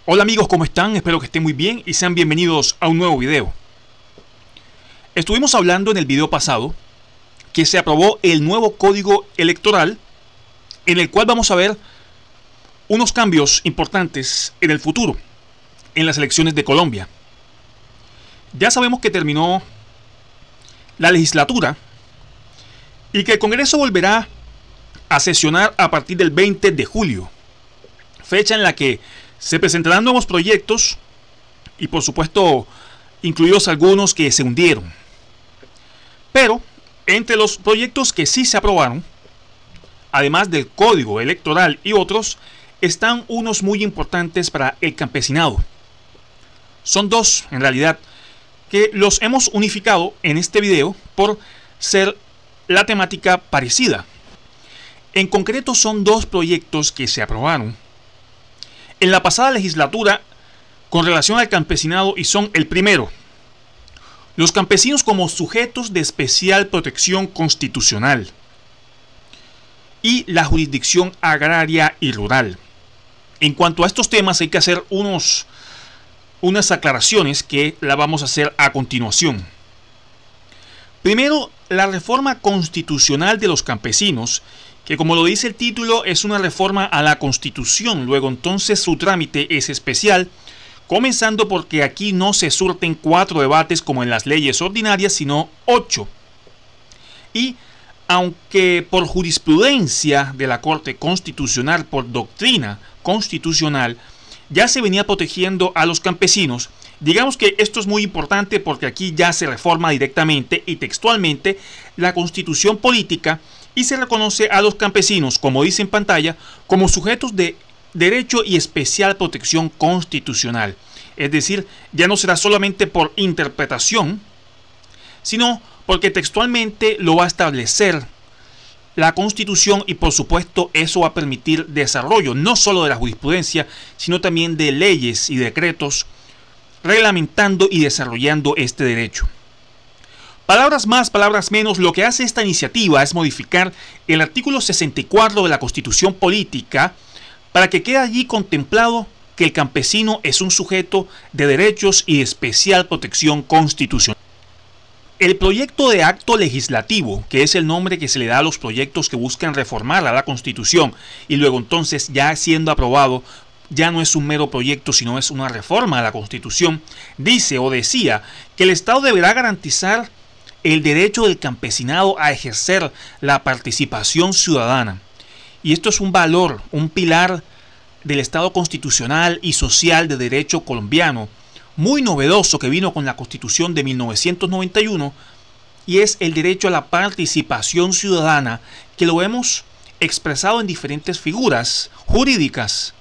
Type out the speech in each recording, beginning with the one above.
Hola amigos, ¿cómo están? Espero que estén muy bien y sean bienvenidos a un nuevo video. Estuvimos hablando en el video pasado que se aprobó el nuevo código electoral, en el cual vamos a ver unos cambios importantes en el futuro, en las elecciones de Colombia. Ya sabemos que terminó la legislatura y que el Congreso volverá a sesionar a partir del 20 de julio, fecha en la que se presentarán nuevos proyectos y por supuesto incluidos algunos que se hundieron. Pero entre los proyectos que sí se aprobaron, además del código electoral y otros, están unos muy importantes para el campesinado. Son dos en realidad, que los hemos unificado en este video por ser la temática parecida. En concreto son dos proyectos que se aprobaron en la pasada legislatura con relación al campesinado y son: el primero, los campesinos como sujetos de especial protección constitucional, y la jurisdicción agraria y rural. En cuanto a estos temas hay que hacer unas aclaraciones que la vamos a hacer a continuación. Primero, la reforma constitucional de los campesinos, que como lo dice el título es una reforma a la Constitución. Luego entonces su trámite es especial, comenzando porque aquí no se surten 4 debates como en las leyes ordinarias, sino 8. Y aunque por jurisprudencia de la Corte Constitucional, por doctrina constitucional, ya se venía protegiendo a los campesinos, digamos que esto es muy importante porque aquí ya se reforma directamente y textualmente la Constitución política y se reconoce a los campesinos, como dice en pantalla, como sujetos de derecho y especial protección constitucional. Es decir, ya no será solamente por interpretación, sino porque textualmente lo va a establecer la Constitución y por supuesto eso va a permitir desarrollo no solo de la jurisprudencia, sino también de leyes y decretos reglamentando y desarrollando este derecho. Palabras más, palabras menos, lo que hace esta iniciativa es modificar el artículo 64 de la Constitución Política para que quede allí contemplado que el campesino es un sujeto de derechos y de especial protección constitucional. El proyecto de acto legislativo, que es el nombre que se le da a los proyectos que buscan reformar a la Constitución y luego entonces ya siendo aprobado, ya no es un mero proyecto sino es una reforma a la Constitución, dice o decía que el Estado deberá garantizar el derecho del campesinado a ejercer la participación ciudadana. Y esto es un valor, un pilar del Estado constitucional y social de derecho colombiano, muy novedoso que vino con la Constitución de 1991, y es el derecho a la participación ciudadana, que lo hemos expresado en diferentes figuras jurídicas,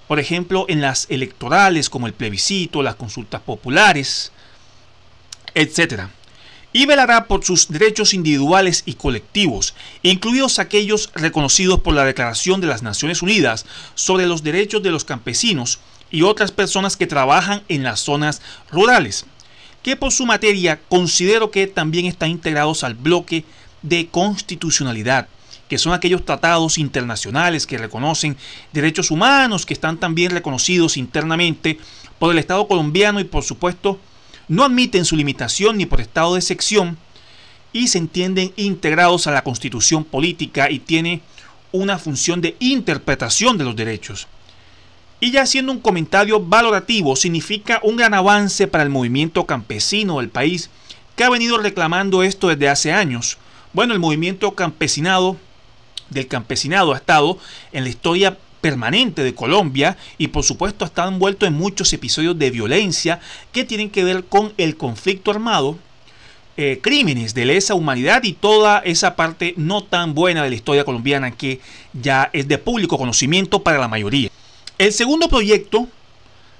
por ejemplo en las electorales como el plebiscito, las consultas populares, etc. Y velará por sus derechos individuales y colectivos, incluidos aquellos reconocidos por la Declaración de las Naciones Unidas sobre los derechos de los campesinos y otras personas que trabajan en las zonas rurales, que por su materia considero que también están integrados al bloque de constitucionalidad, que son aquellos tratados internacionales que reconocen derechos humanos, que están también reconocidos internamente por el Estado colombiano y por supuesto no admiten su limitación ni por estado de excepción y se entienden integrados a la Constitución política y tiene una función de interpretación de los derechos. Y ya haciendo un comentario valorativo, significa un gran avance para el movimiento campesino del país, que ha venido reclamando esto desde hace años. Bueno, el movimiento campesinado ha estado en la historia permanente de Colombia y por supuesto ha estado envuelto en muchos episodios de violencia que tienen que ver con el conflicto armado, crímenes de lesa humanidad y toda esa parte no tan buena de la historia colombiana que ya es de público conocimiento para la mayoría. El segundo proyecto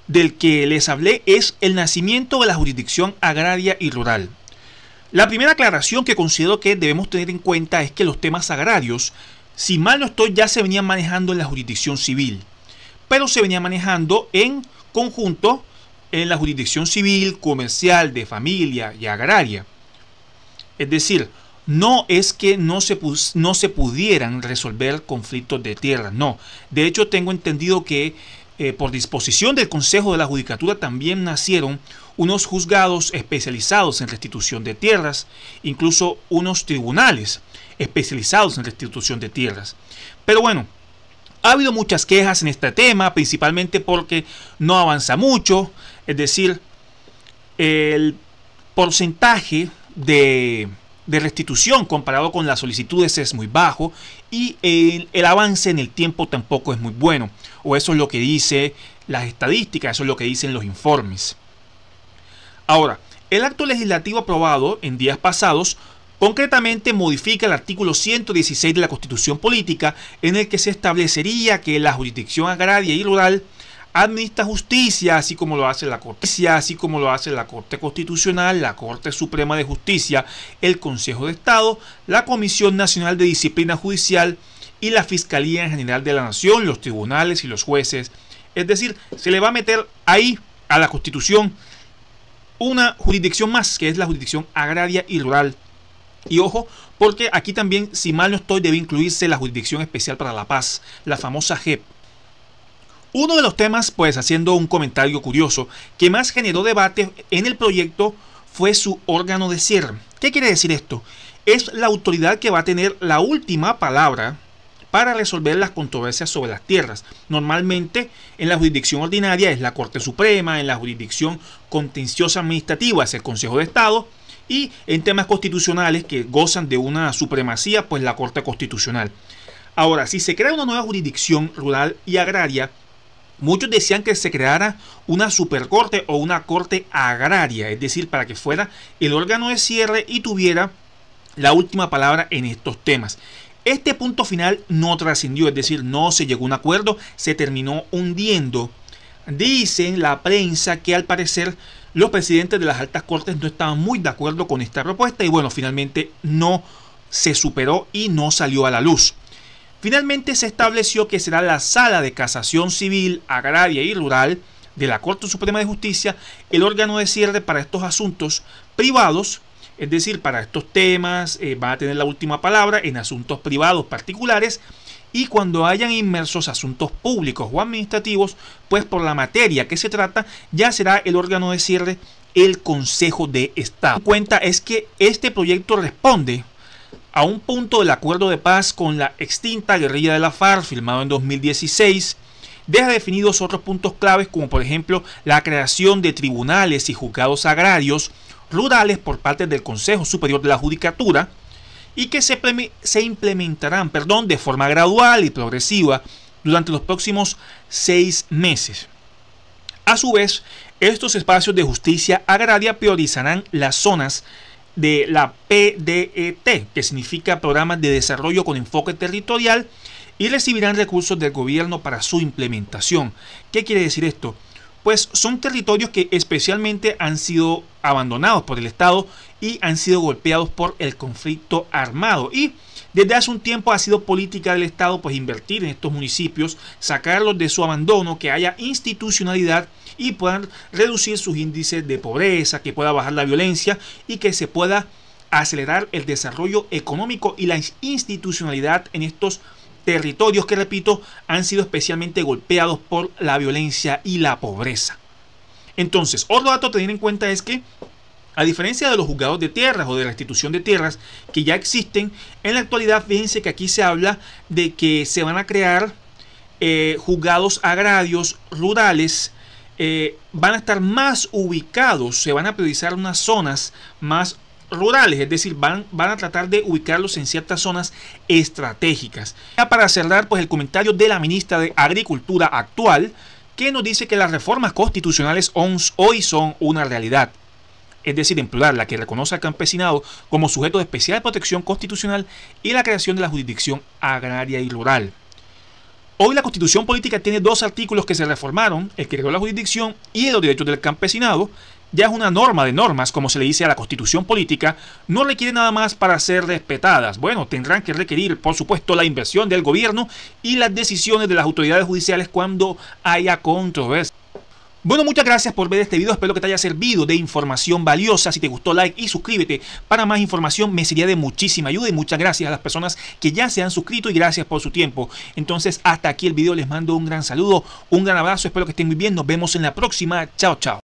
del que les hablé es el nacimiento de la jurisdicción agraria y rural. La primera aclaración que considero que debemos tener en cuenta es que los temas agrarios, si mal no estoy, ya se venían manejando en la jurisdicción civil, pero se venía manejando en conjunto en la jurisdicción civil, comercial, de familia y agraria. Es decir, no es que no se pudieran resolver conflictos de tierra, no. De hecho, tengo entendido que por disposición del Consejo de la Judicatura también nacieron unos juzgados especializados en restitución de tierras, incluso unos tribunales especializados en restitución de tierras. Pero bueno, ha habido muchas quejas en este tema, principalmente porque no avanza mucho, es decir, el porcentaje de restitución comparado con las solicitudes es muy bajo y el avance en el tiempo tampoco es muy bueno, o eso es lo que dice las estadísticas, eso es lo que dicen los informes. Ahora, el acto legislativo aprobado en días pasados concretamente modifica el artículo 116 de la Constitución Política, en el que se establecería que la jurisdicción agraria y rural administra justicia, así como lo hace la Corte Constitucional, la Corte Suprema de Justicia, el Consejo de Estado, la Comisión Nacional de Disciplina Judicial y la Fiscalía General de la Nación, los tribunales y los jueces. Es decir, se le va a meter ahí a la Constitución una jurisdicción más, que es la jurisdicción agraria y rural. Y ojo, porque aquí también, si mal no estoy, debe incluirse la Jurisdicción Especial para la Paz, la famosa JEP. Uno de los temas, pues haciendo un comentario curioso, que más generó debate en el proyecto fue su órgano de cierre. ¿Qué quiere decir esto? Es la autoridad que va a tener la última palabra para resolver las controversias sobre las tierras. Normalmente en la jurisdicción ordinaria es la Corte Suprema, en la jurisdicción contenciosa administrativa es el Consejo de Estado, y en temas constitucionales que gozan de una supremacía, pues la Corte Constitucional. Ahora, si se crea una nueva jurisdicción rural y agraria, muchos decían que se creara una supercorte o una corte agraria, es decir, para que fuera el órgano de cierre y tuviera la última palabra en estos temas. Este punto final no trascendió, es decir, no se llegó a un acuerdo, se terminó hundiendo. Dicen la prensa que al parecer los presidentes de las altas cortes no estaban muy de acuerdo con esta propuesta y bueno, finalmente no se superó y no salió a la luz. Finalmente se estableció que será la Sala de Casación Civil, Agraria y Rural de la Corte Suprema de Justicia el órgano de cierre para estos asuntos privados, es decir, para estos temas van a tener la última palabra en asuntos privados particulares, y cuando hayan inmersos asuntos públicos o administrativos, pues por la materia que se trata, ya será el órgano de cierre el Consejo de Estado. En cuenta es que este proyecto responde a un punto del acuerdo de paz con la extinta guerrilla de la FARC, firmado en 2016, deja definidos otros puntos claves, como por ejemplo la creación de tribunales y juzgados agrarios rurales por parte del Consejo Superior de la Judicatura, y que se implementarán de forma gradual y progresiva durante los próximos 6 meses. A su vez, estos espacios de justicia agraria priorizarán las zonas de la PDET, que significa Programas de Desarrollo con Enfoque Territorial, y recibirán recursos del gobierno para su implementación. ¿Qué quiere decir esto? Pues son territorios que especialmente han sido abandonados por el Estado y han sido golpeados por el conflicto armado. Y desde hace un tiempo ha sido política del Estado pues invertir en estos municipios, sacarlos de su abandono, que haya institucionalidad y puedan reducir sus índices de pobreza, que pueda bajar la violencia y que se pueda acelerar el desarrollo económico y la institucionalidad en estos territorios que, repito, han sido especialmente golpeados por la violencia y la pobreza. Entonces, otro dato a tener en cuenta es que, a diferencia de los juzgados de tierras o de la restitución de tierras que ya existen, en la actualidad fíjense que aquí se habla de que se van a crear juzgados agrarios rurales, van a estar más ubicados, se van a priorizar unas zonas más rurales, es decir, van a tratar de ubicarlos en ciertas zonas estratégicas. Ya para cerrar, pues el comentario de la ministra de Agricultura actual, que nos dice que las reformas constitucionales hoy son una realidad, es decir, en plural, la que reconoce al campesinado como sujeto de especial protección constitucional y la creación de la jurisdicción agraria y rural. Hoy la Constitución Política tiene 2 artículos que se reformaron, el que creó la jurisdicción y los derechos del campesinado. Ya es una norma de normas, como se le dice a la Constitución Política, no requiere nada más para ser respetadas. Bueno, tendrán que requerir, por supuesto, la inversión del gobierno y las decisiones de las autoridades judiciales cuando haya controversia. Bueno, muchas gracias por ver este video, espero que te haya servido de información valiosa. Si te gustó, like y suscríbete para más información, me sería de muchísima ayuda. Y muchas gracias a las personas que ya se han suscrito y gracias por su tiempo. Entonces, hasta aquí el video, les mando un gran saludo, un gran abrazo, espero que estén muy bien, nos vemos en la próxima, chao, chao.